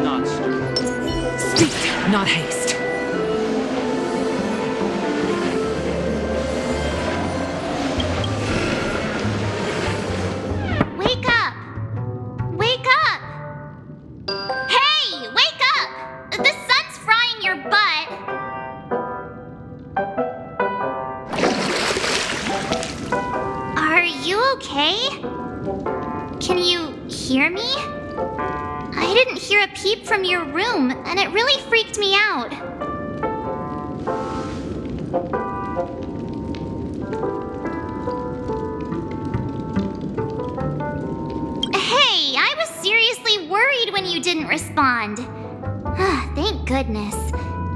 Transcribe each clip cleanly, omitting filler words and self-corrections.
Not stirred. Speed, not haste. Wake up! Wake up! Hey, wake up! The sun's frying your butt. Are you okay? Can you hear me? I didn't hear a peep from your room, and it really freaked me out. Hey, I was seriously worried when you didn't respond. Thank goodness.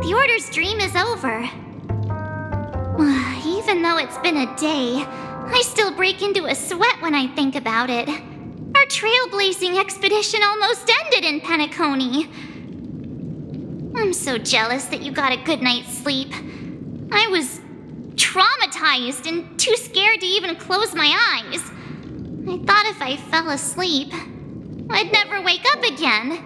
The Order's dream is over. Even though it's been a day, I still break into a sweat when I think about it. Our trailblazing expedition almost ended in Penacony. I'm so jealous that you got a good night's sleep. I was traumatized and too scared to even close my eyes. I thought if I fell asleep, I'd never wake up again.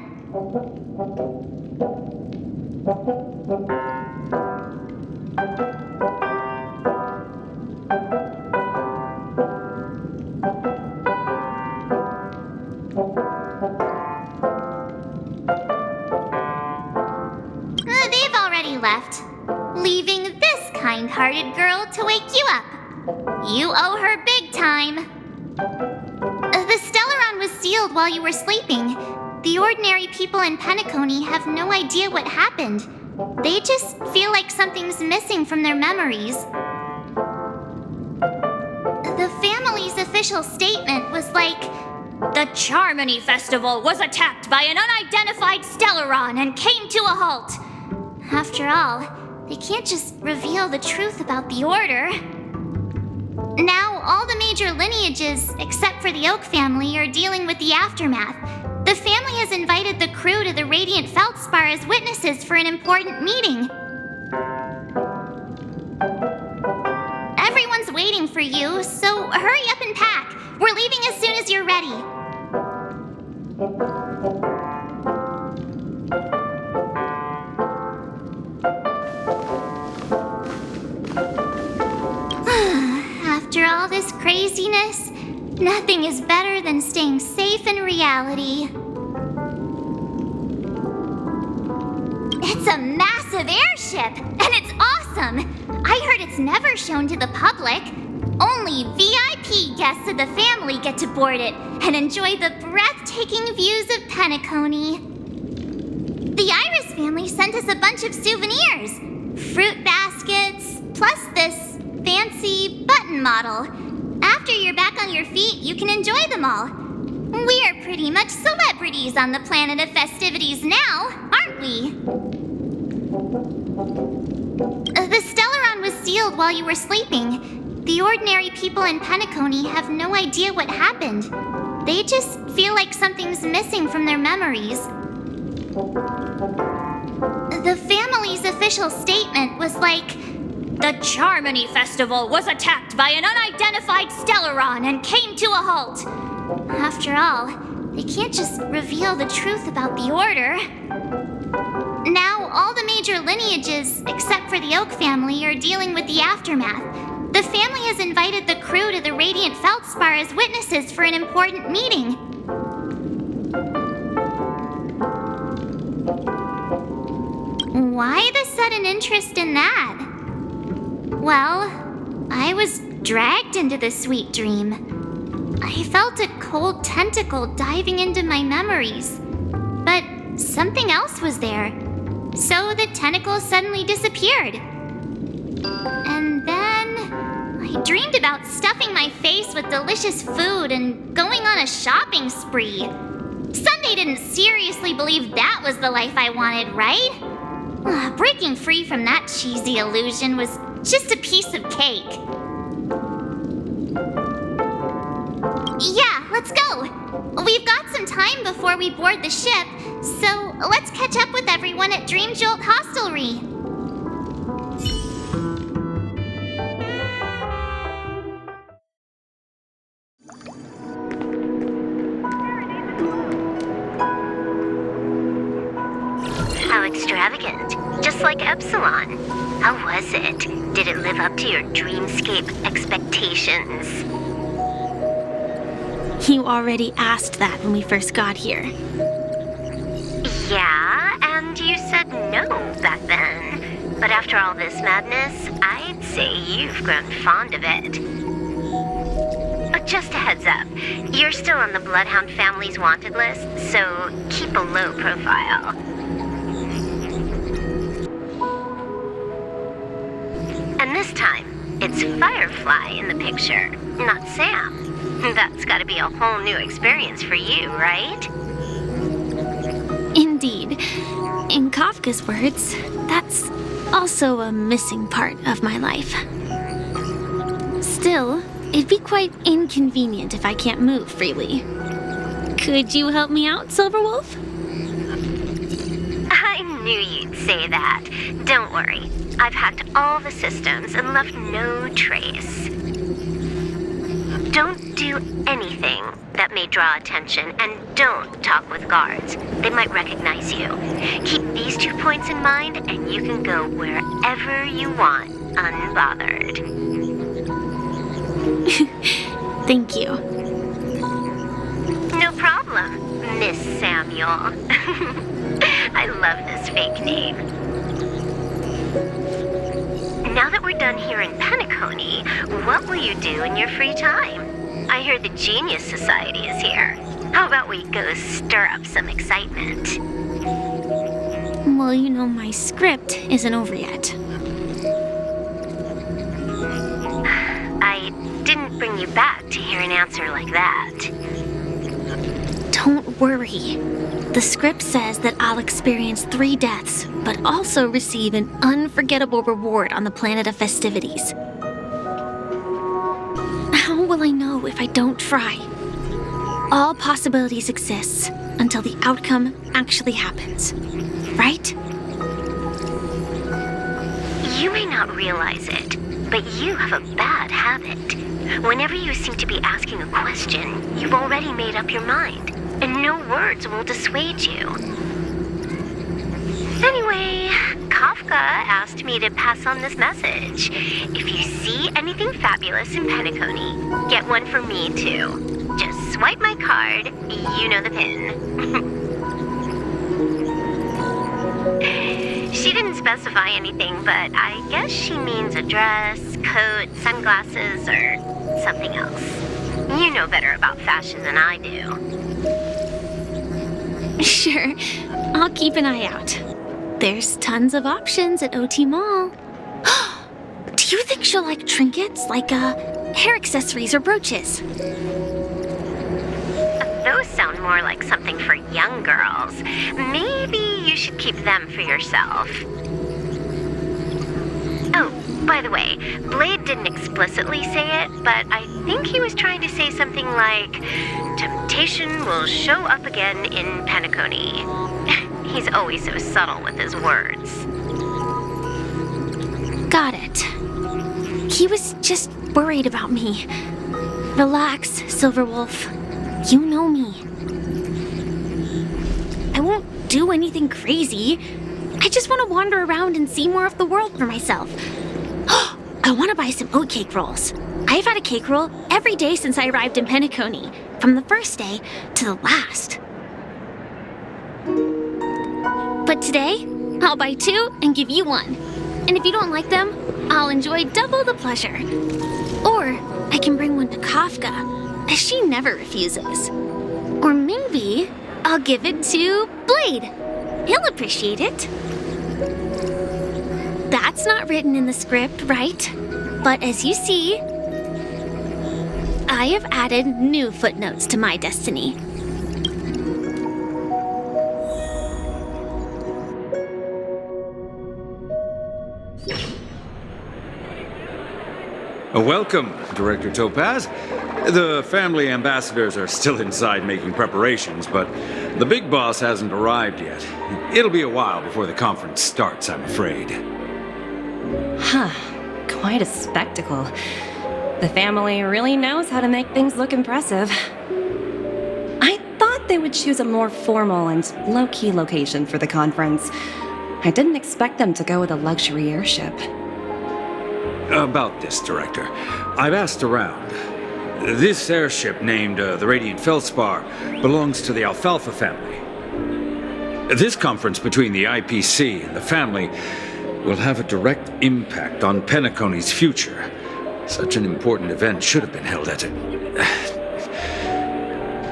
They've already left, leaving this kind-hearted girl to wake you up. You owe her big time. The Stellaron was sealed while you were sleeping. The ordinary people in Penacony have no idea what happened. They just feel like something's missing from their memories. The family's official statement was like, "The Charmony Festival was attacked by an unidentified Stellaron and came to a halt." After all, they can't just reveal the truth about the Order. Now, all the major lineages, except for the Oak family, are dealing with the aftermath. The family has invited the crew to the Radiant Feldspar as witnesses for an important meeting. Everyone's waiting for you, so hurry up and pack. We're leaving as soon as you're ready. After all this craziness, nothing is better than staying safe in reality. It's a massive airship, and it's awesome! I heard it's never shown to the public. Only VIP guests of the family get to board it and enjoy the breathtaking views of Penacony. The Iris family sent us a bunch of souvenirs. Fruit baskets, plus this fancy button model. After you're back on your feet, you can enjoy them all. We are pretty much celebrities on the planet of festivities now, aren't we? The Stellaron was sealed while you were sleeping. The ordinary people in Penacony have no idea what happened. They just feel like something's missing from their memories. The family's official statement was like, "The Charmony Festival was attacked by an unidentified Stellaron and came to a halt." After all, they can't just reveal the truth about the Order. Now, all the major lineages, except for the Oak family, are dealing with the aftermath. The family has invited the crew to the Radiant Feldspar as witnesses for an important meeting. Why the sudden interest in that? Well, I was dragged into the sweet dream. I felt a cold tentacle diving into my memories. But something else was there. So the tentacle suddenly disappeared. And then I dreamed about stuffing my face with delicious food and going on a shopping spree. Sunday didn't seriously believe that was the life I wanted, right? Breaking free from that cheesy illusion was just a piece of cake. Yeah, let's go. We've got some time before we board the ship, so let's catch up with everyone at Dream Jolt Hostelry. How extravagant. Just like Epsilon. How was it? Did it live up to your dreamscape expectations? You already asked that when we first got here. Yeah, and you said no back then. But after all this madness, I'd say you've grown fond of it. But just a heads up, you're still on the Bloodhound family's wanted list, so keep a low profile. And this time, it's Firefly in the picture, not Sam. That's gotta be a whole new experience for you, right? Indeed. In Kafka's words, that's also a missing part of my life. Still, it'd be quite inconvenient if I can't move freely. Could you help me out, Silverwolf? I knew you'd say that. Don't worry. I've hacked all the systems and left no trace. Don't do anything that may draw attention, and don't talk with guards. They might recognize you. Keep these 2 points in mind, and you can go wherever you want, unbothered. Thank you. No problem, Miss Samuel. I love this fake name. Now that we're done here in Penacony, what will you do in your free time? I hear the Genius Society is here. How about we go stir up some excitement? Well, you know, my script isn't over yet. I didn't bring you back to hear an answer like that. Don't worry. The script says that I'll experience 3 deaths, but also receive an unforgettable reward on the planet of festivities. How will I know if I don't try? All possibilities exist until the outcome actually happens, right? You may not realize it, but you have a bad habit. Whenever you seem to be asking a question, you've already made up your mind, and no words will dissuade you. Anyway, Kafka asked me to pass on this message. If you see anything fabulous in Penacony, get one for me too. Just swipe my card, you know the pin. She didn't specify anything, but I guess she means a dress, coat, sunglasses, or something else. You know better about fashion than I do. Sure, I'll keep an eye out. There's tons of options at OT Mall. Do you think she'll like trinkets, like hair accessories or brooches? Those sound more like something for young girls. Maybe you should keep them for yourself. Oh, by the way, Blade didn't explicitly say it, but I think he was trying to say something like, temptation will show up again in Penacony. He's always so subtle with his words. Got it. He was just worried about me. Relax, Silverwolf. You know me. I won't do anything crazy. I just want to wander around and see more of the world for myself. I want to buy some oatcake rolls. I've had a cake roll every day since I arrived in Penacony, from the first day to the last. But today, I'll buy 2 and give you 1. And if you don't like them, I'll enjoy double the pleasure. Or I can bring one to Kafka, as she never refuses. Or maybe I'll give it to Blade. He'll appreciate it. That's not written in the script, right? But as you see, I have added new footnotes to my destiny. Welcome, Director Topaz. The family ambassadors are still inside making preparations, but the big boss hasn't arrived yet. It'll be a while before the conference starts, I'm afraid. Huh. Quite a spectacle. The family really knows how to make things look impressive. I thought they would choose a more formal and low-key location for the conference, I didn't expect them to go with a luxury airship. About this, Director. I've asked around. This airship, named the Radiant Feldspar, belongs to the Alfalfa family. This conference between the IPC and the family will have a direct impact on Penacony's future. Such an important event should have been held at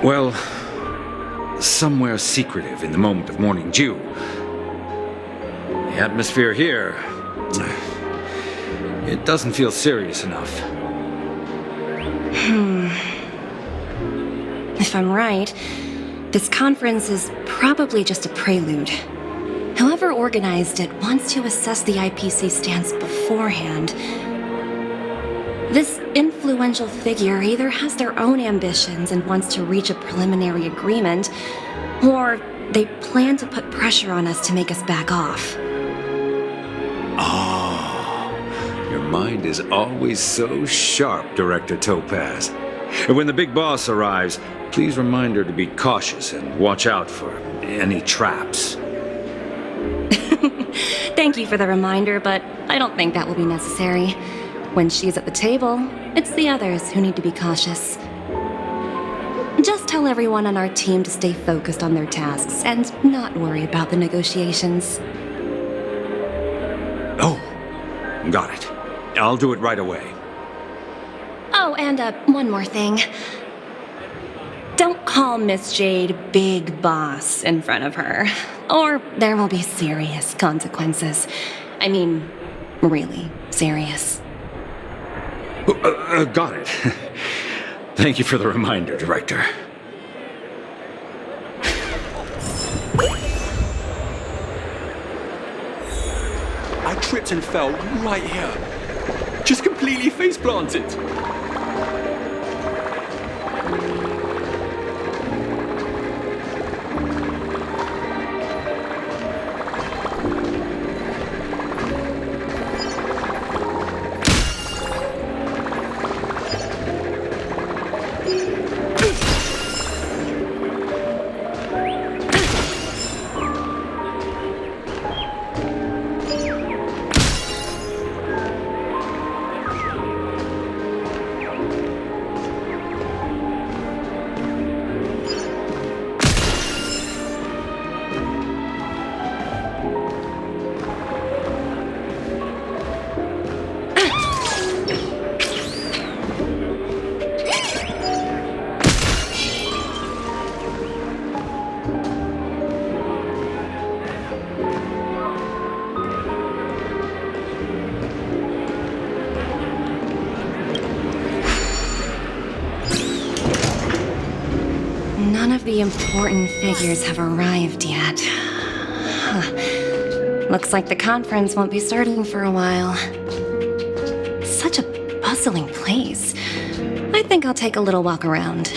well, somewhere secretive in the moment of morning dew. The atmosphere here, it doesn't feel serious enough. If I'm right, this conference is probably just a prelude. Whoever organized it wants to assess the IPC stance beforehand. This influential figure either has their own ambitions and wants to reach a preliminary agreement, or they plan to put pressure on us to make us back off. Your mind is always so sharp, Director Topaz. And when the big boss arrives, please remind her to be cautious and watch out for any traps. Thank you for the reminder, but I don't think that will be necessary. When she's at the table, it's the others who need to be cautious. Just tell everyone on our team to stay focused on their tasks and not worry about the negotiations. Oh, got it. I'll do it right away. Oh, and one more thing. Don't call Miss Jade Big Boss in front of her, or there will be serious consequences. I mean, really serious. Got it. Thank you for the reminder, Director. I tripped and fell right here. Just completely face planted. None of the important figures have arrived yet. Huh. Looks like the conference won't be starting for a while. Such a bustling place. I think I'll take a little walk around.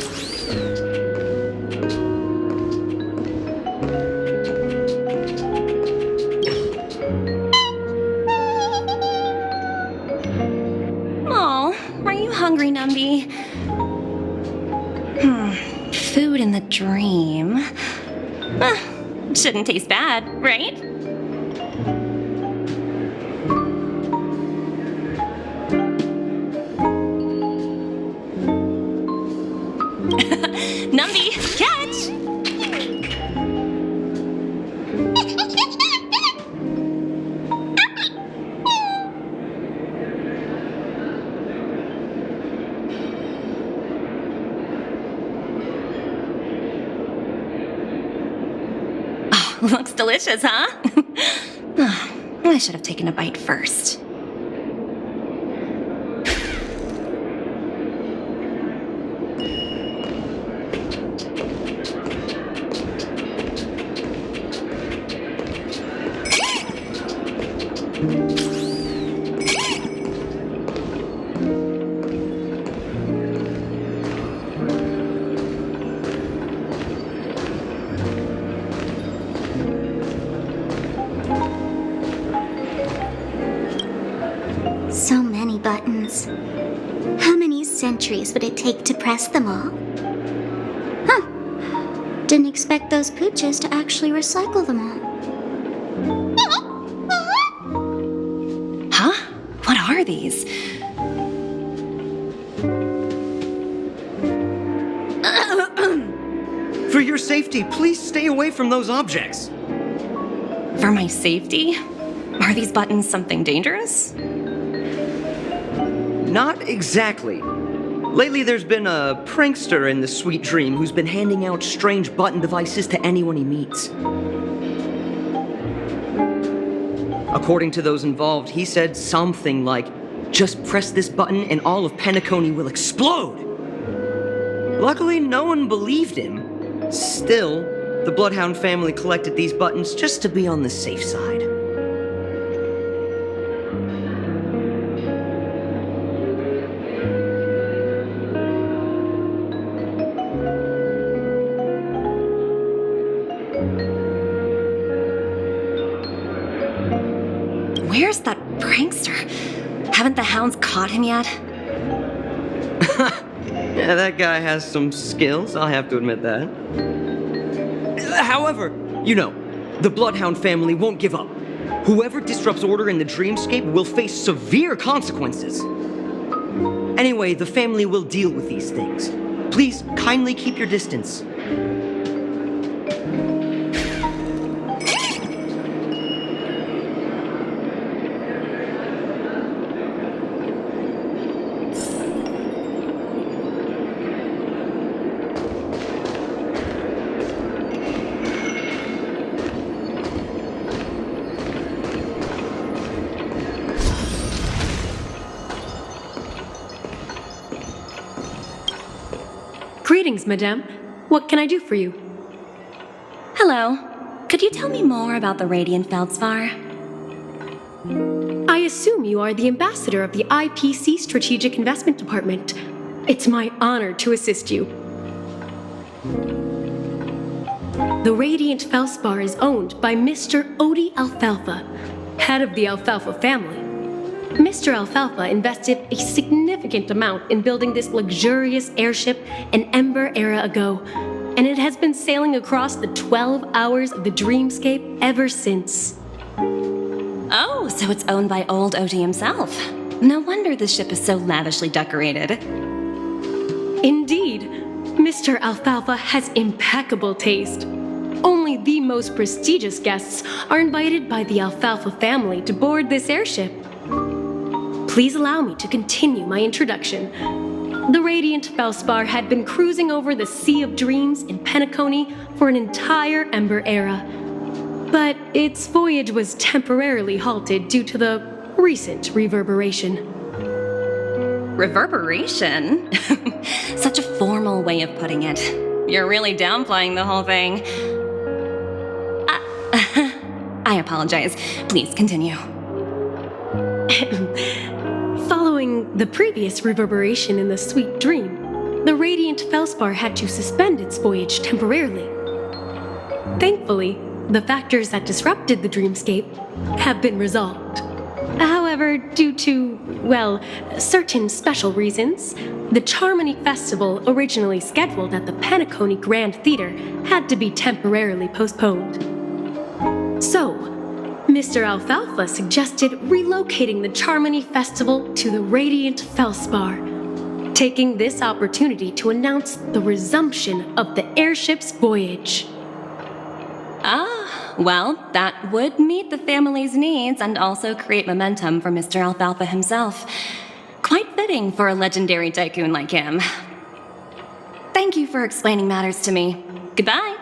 Oh, are you hungry, Numby? Food in the dream. Shouldn't taste bad, right? Numby, catch! Looks delicious, huh? I should have taken a bite first. So many buttons. How many centuries would it take to press them all? Huh. Didn't expect those pooches to actually recycle them all. activities. For your safety, please stay away from those objects. For my safety? Are these buttons something dangerous? Not exactly. Lately, there's been a prankster in the Sweet Dream who's been handing out strange button devices to anyone he meets. According to those involved, he said something like, "Just press this button and all of Penacony will explode!" Luckily, no one believed him. Still, the Bloodhound family collected these buttons just to be on the safe side. Where's that prankster? Haven't the hounds caught him yet? Yeah, that guy has some skills, I'll have to admit that. However, you know, the Bloodhound family won't give up. Whoever disrupts order in the dreamscape will face severe consequences. Anyway, the family will deal with these things. Please kindly keep your distance. Greetings, madame. What can I do for you? Hello. Could you tell me more about the Radiant Feldspar? I assume you are the ambassador of the IPC Strategic Investment Department. It's my honor to assist you. The Radiant Feldspar is owned by Mr. Odie Alfalfa, head of the Alfalfa family. Mr. Alfalfa invested a significant amount in building this luxurious airship an Ember era ago, and it has been sailing across the 12 hours of the dreamscape ever since. Oh, so it's owned by old Odie himself. No wonder the ship is so lavishly decorated. Indeed, Mr. Alfalfa has impeccable taste. Only the most prestigious guests are invited by the Alfalfa family to board this airship. Please allow me to continue my introduction. The Radiant Feldspar had been cruising over the Sea of Dreams in Penacony for an entire Ember era. But its voyage was temporarily halted due to the recent reverberation. Reverberation? Such a formal way of putting it. You're really downplaying the whole thing. I apologize. Please continue. Following the previous reverberation in the Sweet Dream, the Radiant Feldspar had to suspend its voyage temporarily. Thankfully, the factors that disrupted the dreamscape have been resolved. However, due to, well, certain special reasons, the Charmony Festival, originally scheduled at the Penacony Grand Theater, had to be temporarily postponed. So, Mr. Alfalfa suggested relocating the Charmony Festival to the Radiant Feldspar, taking this opportunity to announce the resumption of the airship's voyage. Ah, well, that would meet the family's needs and also create momentum for Mr. Alfalfa himself. Quite fitting for a legendary tycoon like him. Thank you for explaining matters to me. Goodbye.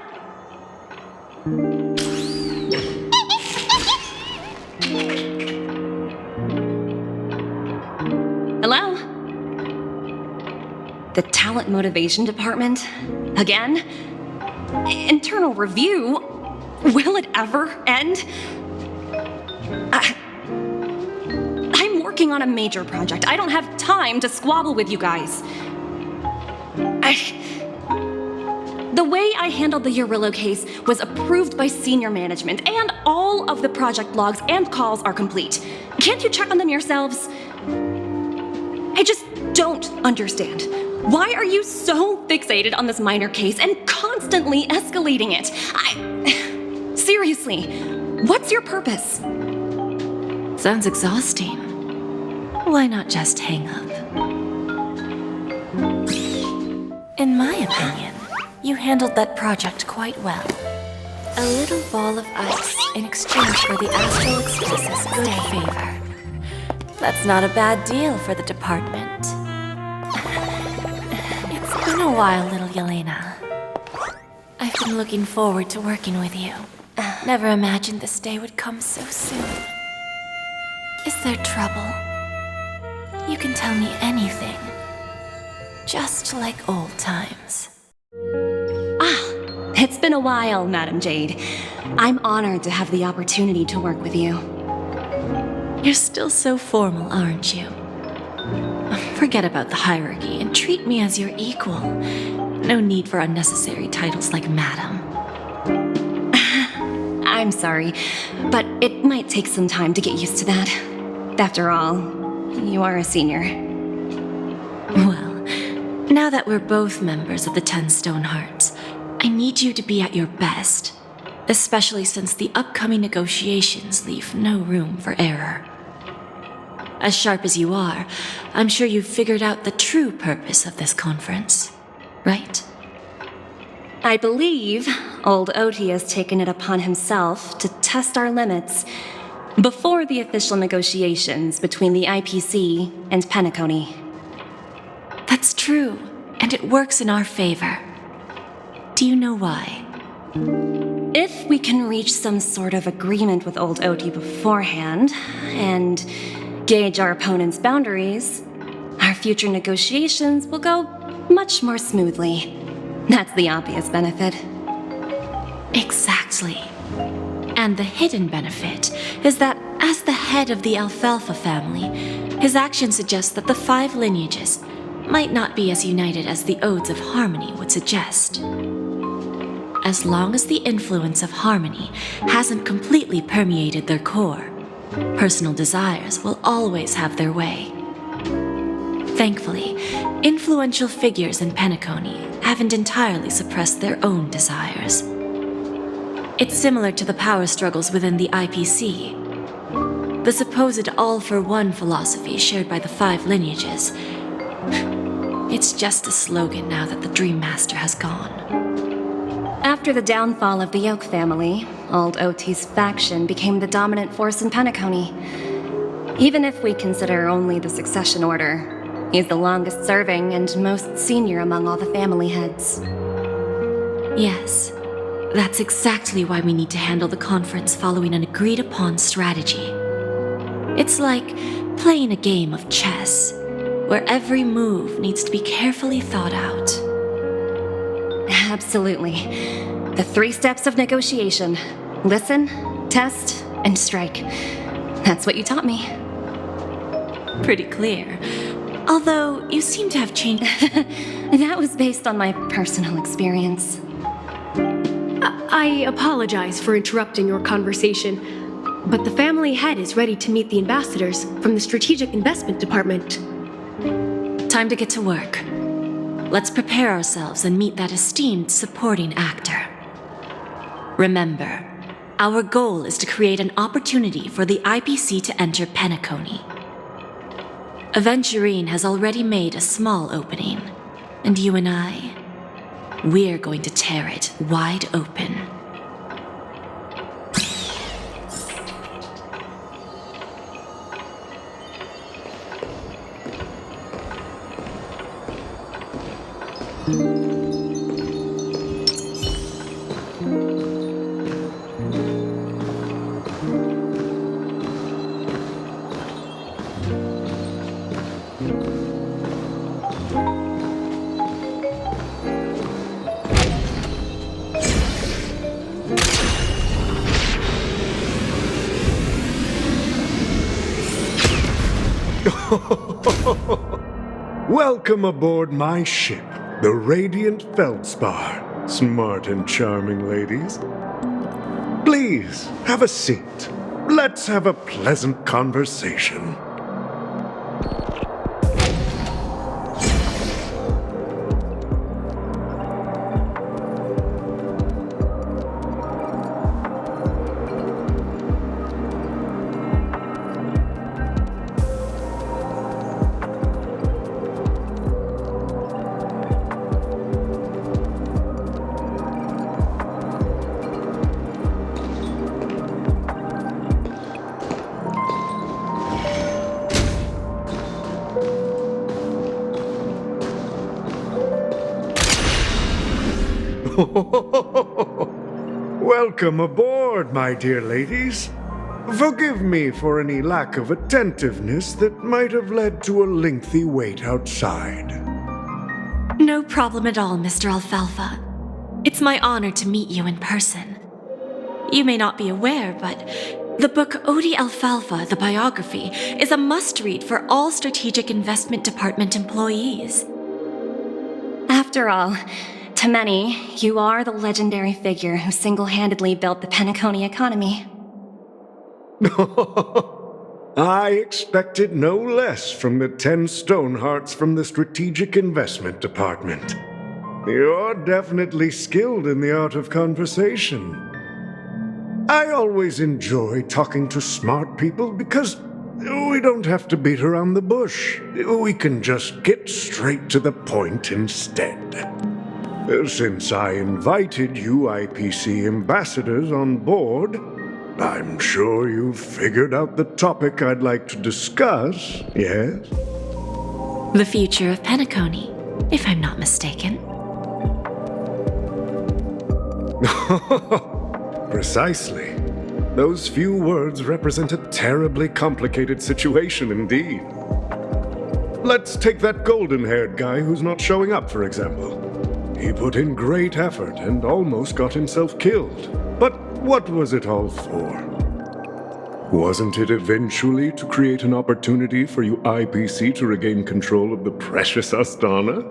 Hello? The Talent Motivation Department? Again? Internal review? Will it ever end? I'm working on a major project. I don't have time to squabble with you guys. The way I handled the Urillo case was approved by senior management, and all of the project logs and calls are complete. Can't you check on them yourselves? I just don't understand. Why are you so fixated on this minor case and constantly escalating it? Seriously, what's your purpose? Sounds exhausting. Why not just hang up? In my opinion, you handled that project quite well. A little ball of ice in exchange for the Astral Express's good favor. That's not a bad deal for the department. It's been a while, little Yelena. I've been looking forward to working with you. Never imagined this day would come so soon. Is there trouble? You can tell me anything. Just like old times. It's been a while, Madam Jade. I'm honored to have the opportunity to work with you. You're still so formal, aren't you? Forget about the hierarchy and treat me as your equal. No need for unnecessary titles like Madam. I'm sorry, but it might take some time to get used to that. After all, you are a senior. Well, now that we're both members of the 10 Stone Hearts, I need you to be at your best, especially since the upcoming negotiations leave no room for error. As sharp as you are, I'm sure you've figured out the true purpose of this conference, right? I believe old Oti has taken it upon himself to test our limits before the official negotiations between the IPC and Penacony. That's true, and it works in our favor. Do you know why? If we can reach some sort of agreement with old Oti beforehand, and gauge our opponent's boundaries, our future negotiations will go much more smoothly. That's the obvious benefit. Exactly. And the hidden benefit is that as the head of the Alfalfa family, his actions suggest that the 5 lineages might not be as united as the Odes of Harmony would suggest. As long as the influence of Harmony hasn't completely permeated their core, personal desires will always have their way. Thankfully, influential figures in Penacony haven't entirely suppressed their own desires. It's similar to the power struggles within the IPC. The supposed all-for-one philosophy shared by the 5 lineages. It's just a slogan now that the Dream Master has gone. After the downfall of the Oak family, old Oti's faction became the dominant force in Penacony. Even if we consider only the succession order, he's the longest serving and most senior among all the family heads. Yes, that's exactly why we need to handle the conference following an agreed-upon strategy. It's like playing a game of chess, where every move needs to be carefully thought out. Absolutely. The 3 steps of negotiation. Listen, test, and strike. That's what you taught me. Pretty clear. Although, you seem to have changed. That was based on my personal experience. I apologize for interrupting your conversation, but the family head is ready to meet the ambassadors from the Strategic Investment Department. Time to get to work. Let's prepare ourselves and meet that esteemed supporting actor. Remember, our goal is to create an opportunity for the IPC to enter Penacony. Aventurine has already made a small opening, and you and I, we're going to tear it wide open. Welcome aboard my ship, the Radiant Feldspar. Smart and charming ladies. Please, have a seat. Let's have a pleasant conversation. Welcome aboard, my dear ladies. Forgive me for any lack of attentiveness that might have led to a lengthy wait outside. No problem at all, Mr. Alfalfa. It's my honor to meet you in person. You may not be aware, but the book Odie Alfalfa, the biography, is a must-read for all Strategic Investment Department employees. After all, to many, you are the legendary figure who single-handedly built the Penacony economy. I expected no less from the 10 Stonehearts from the Strategic Investment Department. You're definitely skilled in the art of conversation. I always enjoy talking to smart people because we don't have to beat around the bush. We can just get straight to the point instead. Since I invited you IPC ambassadors on board, I'm sure you've figured out the topic I'd like to discuss, yes? The future of Penacony, if I'm not mistaken. Precisely. Those few words represent a terribly complicated situation indeed. Let's take that golden-haired guy who's not showing up, for example. He put in great effort and almost got himself killed. But what was it all for? Wasn't it eventually to create an opportunity for you IPC to regain control of the precious Astana?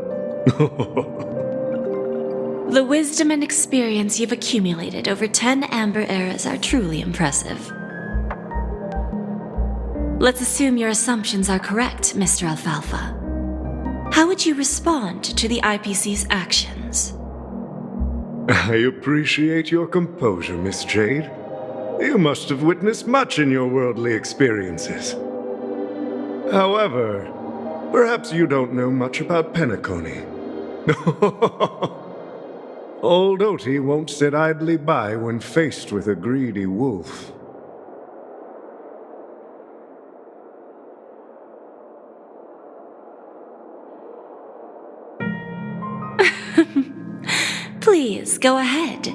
The wisdom and experience you've accumulated over 10 Amber Eras are truly impressive. Let's assume your assumptions are correct, Mr. Alfalfa. How would you respond to the IPC's actions? I appreciate your composure, Miss Jade. You must have witnessed much in your worldly experiences. However, perhaps you don't know much about Penacony. Old Oti won't sit idly by when faced with a greedy wolf. Please, go ahead.